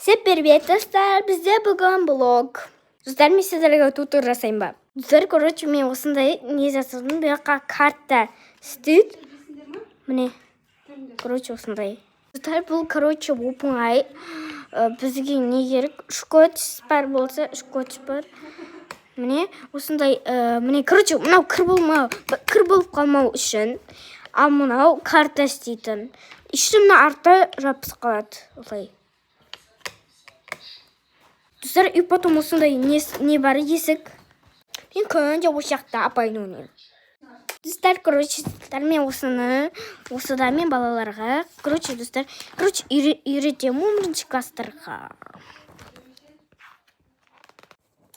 Всем привет, достар! Бізде бүгін блог. Достар, мен сіздерге туtur жасайын ба? Достар, короче, мен осындай не жасадым. Бұяққа карта істейді. Міне, короче, осындай. Достар, бұл, короче, оп-оңай. Бізге не керек? Шкотч бар болса, шкотч бар. Міне, осындай, міне, короче, мынау кір болып қалмау үшін. Ал мынау карта істейтін. Іші мына арты жапсыз қалады. Осылай. Достар, и потом осындай не бар есік. Мен күнде осы жақта апайын ойнаймын. Достар, короче, мен осыда мен балаларға, достар, үйретемін 11-ші класстарға.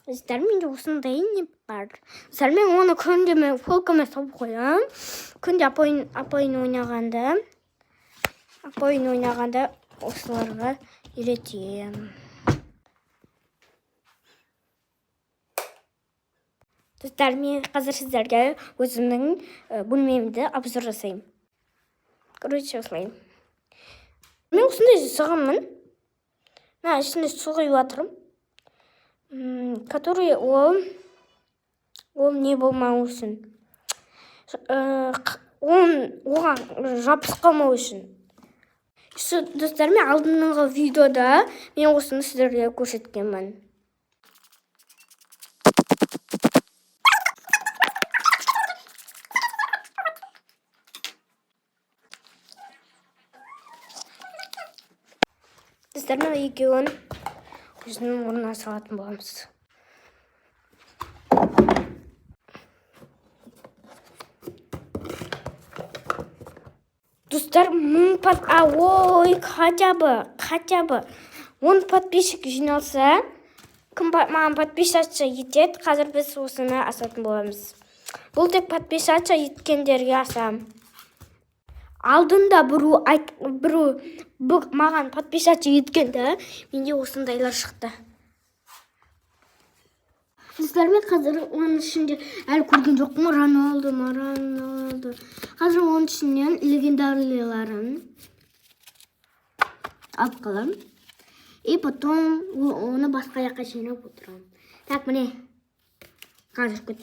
Достар, менде осындай не бар. Достар, мен оны күнде мен фолкама салып қоямын. Күнде апайын ойнағанда осыларға үйретемін. Достар, мен қазір сіздерге өзімнің бөлмемді обзор жасаймын. Короче, осылай. Мен осындай жасағанмын. Ішінде су құйып жатырмын. Который ол не болмау үшін. Оған жабысып қалмау үшін. Достар, мен алдыңғы видеода мен осыны сіздерге көрсеткенмін. Достар, мен екеуін өзінің орнына салатын боламыз. Достар, хотя бы 10 подписчик жиналса, кім маған подписаться етеді, қазір біз осыны асатын боламыз. Бұл тек подписаться еткендерге асам. Алдында біру маған подписаться еткенде, менде осындайлар шықты. Достар, мен қазір оның ішінде әлі көрген жоқпын. Рональдо. Қазір оның ішінен легендарийларын алып қалам. И потом оны басқа жаққа жинап отырамын. Так, міне. Қазір күт.